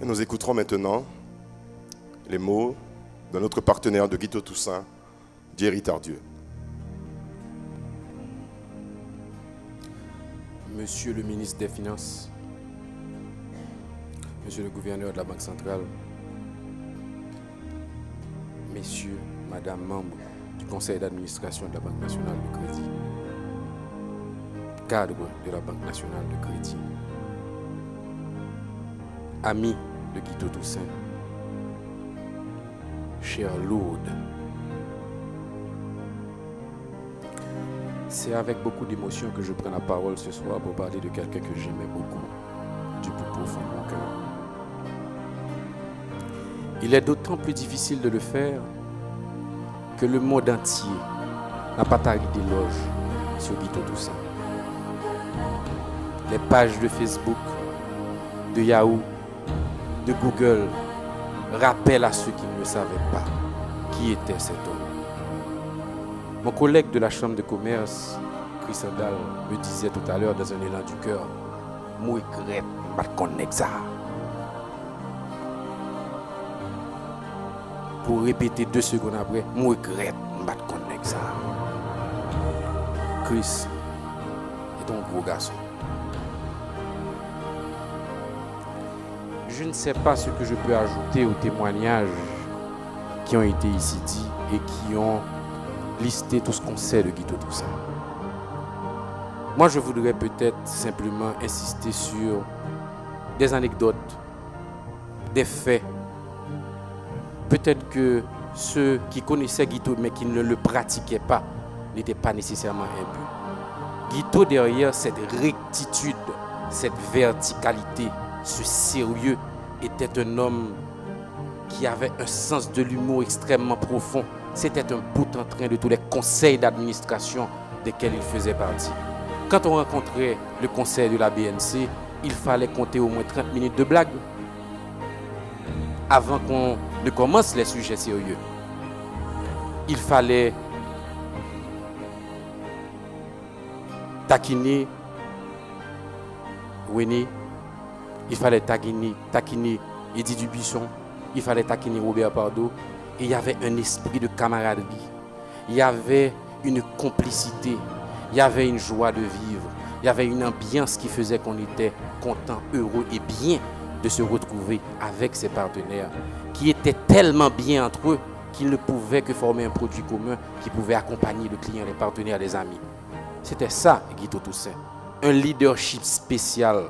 Et nous écouterons maintenant les mots de notre partenaire de Guito Toussaint, Thierry Tardieu. Monsieur le ministre des Finances, Monsieur le gouverneur de la Banque centrale, Messieurs, Madame, membres du conseil d'administration de la Banque nationale de crédit, cadre de la Banque nationale de crédit, amis de Guito Toussaint, chère Lourdes, c'est avec beaucoup d'émotion que je prends la parole ce soir pour parler de quelqu'un que j'aimais beaucoup, du plus profond de mon cœur. Il est d'autant plus difficile de le faire que le monde entier n'a pas tari d'éloges sur Guito Toussaint. Les pages de Facebook, de Yahoo, de Google rappellent à ceux qui ne le savaient pas qui était cet homme. Mon collègue de la chambre de commerce, Chris Sandal, me disait tout à l'heure dans un élan du cœur, « Moi, je ne connais ça. » Pour répéter 2 secondes après, « Moi, je ne connais ça. » Chris est un gros garçon. Je ne sais pas ce que je peux ajouter aux témoignages qui ont été ici dits et qui ont listé tout ce qu'on sait de Guito Toussaint. Moi, je voudrais peut-être simplement insister sur des anecdotes, des faits. Peut-être que ceux qui connaissaient Guito mais qui ne le pratiquaient pas n'étaient pas nécessairement imbus. Guito, derrière cette rectitude, cette verticalité, ce sérieux, était un homme qui avait un sens de l'humour extrêmement profond. C'était un bout en train de tous les conseils d'administration desquels il faisait partie. Quand on rencontrait le conseil de la BNC, il fallait compter au moins 30 minutes de blague avant qu'on ne commence les sujets sérieux. Il fallait taquiner Winnie, il fallait taquiner Eddie Dubuisson, il fallait taquiner Robert Pardo. Et il y avait un esprit de camaraderie, il y avait une complicité, il y avait une joie de vivre, il y avait une ambiance qui faisait qu'on était content, heureux et bien de se retrouver avec ses partenaires, qui étaient tellement bien entre eux qu'ils ne pouvaient que former un produit commun qui pouvait accompagner le client, les partenaires, les amis. C'était ça, Guito Toussaint. Un leadership spécial.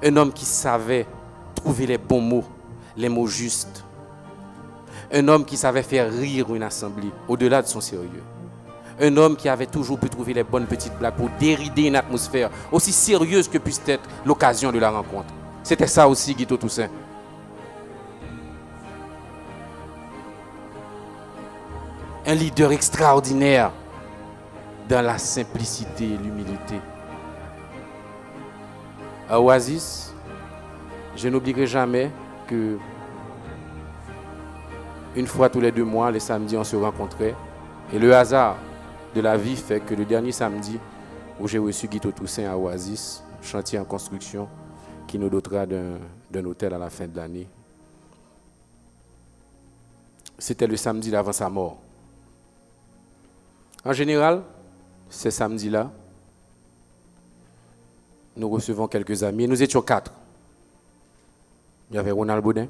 Un homme qui savait trouver les bons mots, les mots justes. Un homme qui savait faire rire une assemblée, au-delà de son sérieux. Un homme qui avait toujours pu trouver les bonnes petites blagues pour dérider une atmosphère aussi sérieuse que puisse être l'occasion de la rencontre. C'était ça aussi, Guito Toussaint. Un leader extraordinaire dans la simplicité et l'humilité. À Oasis, je n'oublierai jamais que une fois tous les 2 mois, les samedis, on se rencontrait. Et le hasard de la vie fait que le dernier samedi où j'ai reçu Guito Toussaint à Oasis, chantier en construction, qui nous dotera d'un hôtel à la fin de l'année, c'était le samedi d'avant sa mort. En général, ces samedis-là, nous recevons quelques amis. Nous étions 4. Il y avait Ronald Baudin,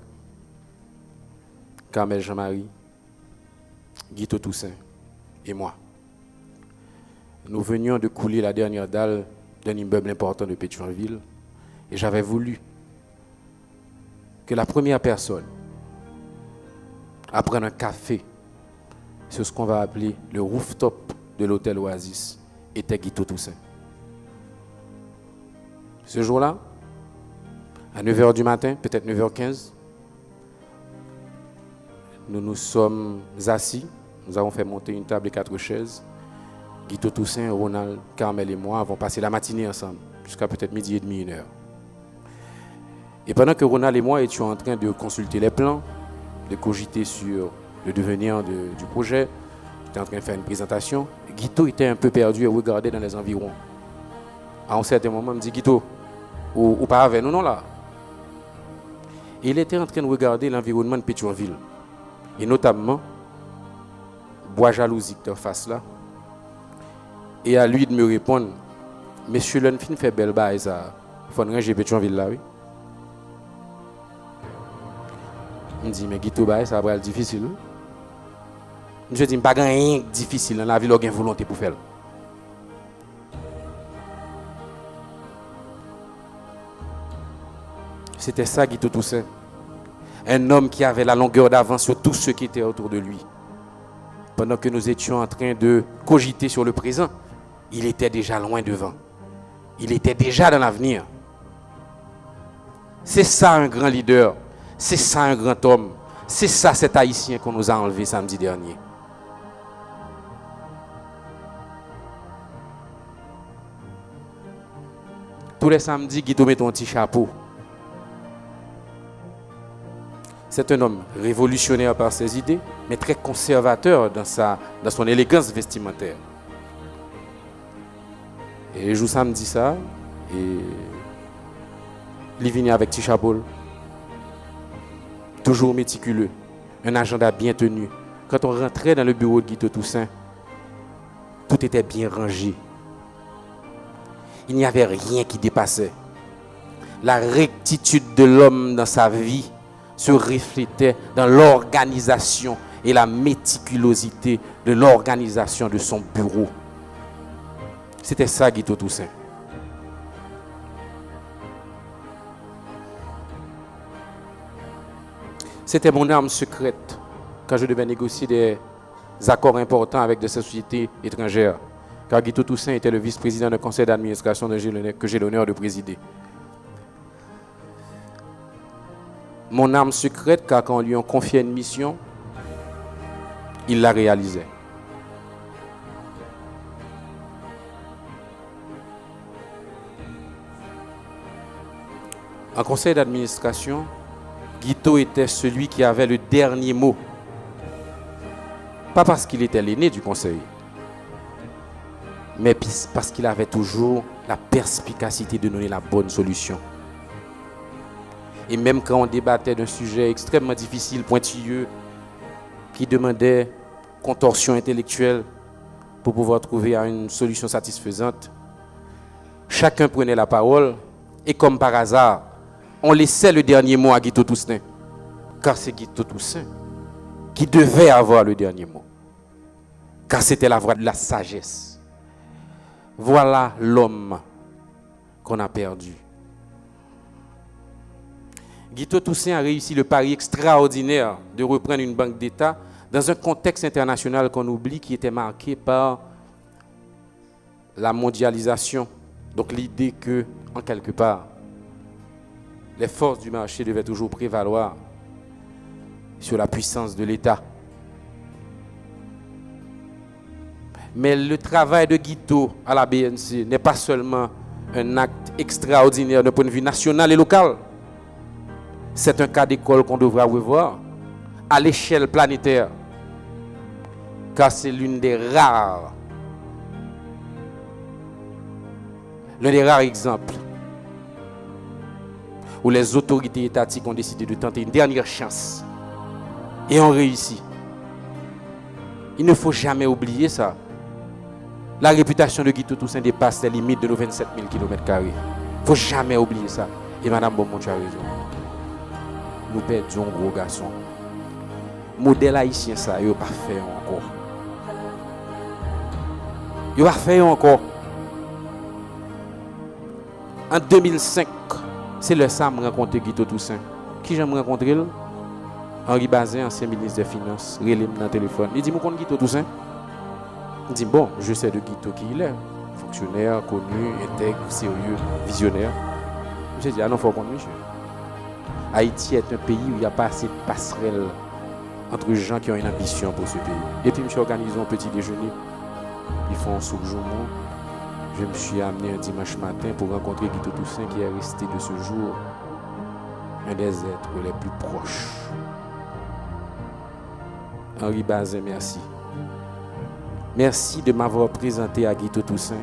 Carmel Jean-Marie, Guito Toussaint et moi. Nous venions de couler la dernière dalle d'un immeuble important de Pétionville et j'avais voulu que la première personne à prendre un café sur ce qu'on va appeler le rooftop de l'hôtel Oasis était Guito Toussaint. Ce jour-là, à 9h du matin, peut-être 9h15, nous nous sommes assis, nous avons fait monter une table et 4 chaises. Guito Toussaint, Ronald, Carmel et moi avons passé la matinée ensemble, jusqu'à peut-être 12h30, 1h. Et pendant que Ronald et moi étions en train de consulter les plans, de cogiter sur le devenir du projet, j'étais en train de faire une présentation, Guito était un peu perdu et regardait dans les environs. À un certain moment, il me dit, Guito, ou pas avec nous, non là? Et il était en train de regarder l'environnement de Pétionville. Et notamment, Bois Jalousie qui est en face là. Et à lui de me répondre, Monsieur Lenfin fait belle baille ça. Il faut ranger Pétionville là, oui. Il me dit, mais Guito baille, ça va être difficile. Je dis, pas rien difficile dans la ville, il y a une volonté pour faire. C'était ça, Guito Toussaint. Un homme qui avait la longueur d'avance sur tous ceux qui étaient autour de lui. Pendant que nous étions en train de cogiter sur le présent, il était déjà loin devant. Il était déjà dans l'avenir. C'est ça un grand leader. C'est ça un grand homme. C'est ça cet Haïtien qu'on nous a enlevé samedi dernier. Tous les samedis, Guito met ton petit chapeau. C'est un homme révolutionnaire par ses idées, mais très conservateur dans son élégance vestimentaire. Et je samedi ça, et il vient avec petit chapeau. Toujours méticuleux, un agenda bien tenu. Quand on rentrait dans le bureau de Guito Toussaint, tout était bien rangé. Il n'y avait rien qui dépassait. La rectitude de l'homme dans sa vie se reflétait dans l'organisation et la méticulosité de l'organisation de son bureau. C'était ça, Guito Toussaint. C'était mon arme secrète quand je devais négocier des accords importants avec des sociétés étrangères. Car Guito Toussaint était le vice-président du conseil d'administration que j'ai l'honneur de présider. Mon arme secrète, car quand on lui a confié une mission, il la réalisait. En conseil d'administration, Guito était celui qui avait le dernier mot. Pas parce qu'il était l'aîné du conseil, mais parce qu'il avait toujours la perspicacité de donner la bonne solution. Et même quand on débattait d'un sujet extrêmement difficile, pointilleux, qui demandait contorsion intellectuelle pour pouvoir trouver une solution satisfaisante, chacun prenait la parole et comme par hasard, on laissait le dernier mot à Guito Toussaint. Car c'est Guito Toussaint qui devait avoir le dernier mot. Car c'était la voix de la sagesse. Voilà l'homme qu'on a perdu. Guito Toussaint a réussi le pari extraordinaire de reprendre une banque d'État dans un contexte international qu'on oublie qui était marqué par la mondialisation. Donc l'idée que, en quelque part, les forces du marché devaient toujours prévaloir sur la puissance de l'État. Mais le travail de Guito à la BNC n'est pas seulement un acte extraordinaire d'un point de vue national et local. C'est un cas d'école qu'on devra revoir à l'échelle planétaire. Car c'est l'un des rares exemples où les autorités étatiques ont décidé de tenter une dernière chance et ont réussi. Il ne faut jamais oublier ça. La réputation de Guito Toussaint dépasse les limites de nos 27 000 km². Il ne faut jamais oublier ça. Et Mme Beaumont a raison. Nous perdons un gros garçon. Modèle haïtien, ça, il n'a pas fait encore. Il n'a pas fait encore. En 2005, c'est le ça que je rencontré Guito Toussaint. Qui j'aime rencontrer? Henri Bazin, ancien ministre des Finances, relève dans le téléphone. Il dit, moi, je Guito Toussaint. Il dit, bon, je sais de Guito qui il est. Fonctionnaire, connu, intègre, sérieux, visionnaire. Je dis, ah non, il faut qu'on monsieur. Haïti est un pays où il n'y a pas assez de passerelles entre gens qui ont une ambition pour ce pays. Et puis, je me suis organisé un petit déjeuner. Ils font un souk-joumou. Je me suis amené un dimanche matin pour rencontrer Guito Toussaint qui est resté de ce jour un des êtres les plus proches. Henri Bazin, merci. Merci de m'avoir présenté à Guito Toussaint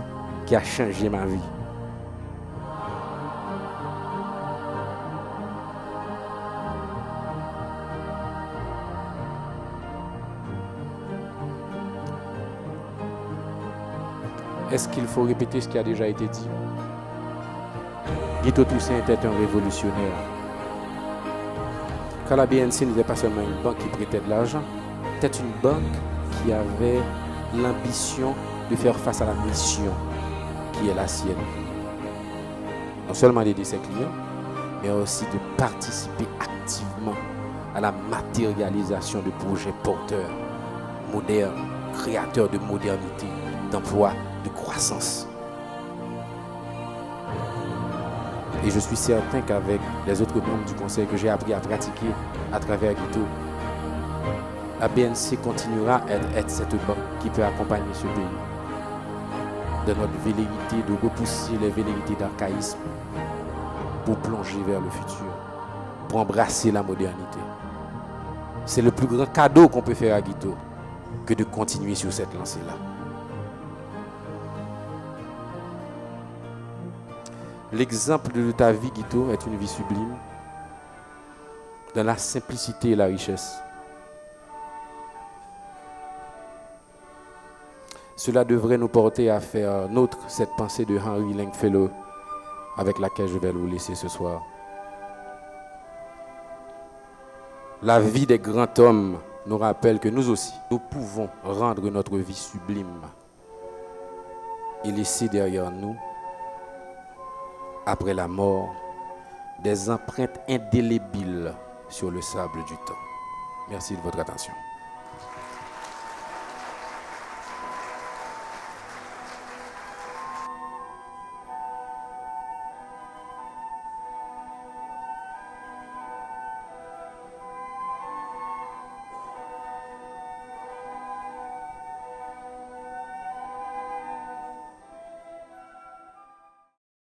qui a changé ma vie. Est-ce qu'il faut répéter ce qui a déjà été dit? Guito Toussaint était un révolutionnaire. Car la BNC n'était pas seulement une banque qui prêtait de l'argent, c'était une banque qui avait l'ambition de faire face à la mission qui est la sienne. Non seulement d'aider ses clients, mais aussi de participer activement à la matérialisation de projets porteurs, modernes, créateurs de modernité, d'emploi, de croissance. Et je suis certain qu'avec les autres membres du conseil que j'ai appris à pratiquer à travers Guito, la BNC continuera à être cette banque qui peut accompagner ce pays de notre velléité de repousser les velléités d'archaïsme pour plonger vers le futur, pour embrasser la modernité. C'est le plus grand cadeau qu'on peut faire à Guito que de continuer sur cette lancée-là. L'exemple de ta vie, Guito, est une vie sublime, dans la simplicité et la richesse. Cela devrait nous porter à faire nôtre cette pensée de Henry Longfellow avec laquelle je vais vous laisser ce soir. La vie des grands hommes nous rappelle que nous aussi, nous pouvons rendre notre vie sublime et laisser derrière nous, après la mort, des empreintes indélébiles sur le sable du temps. Merci de votre attention.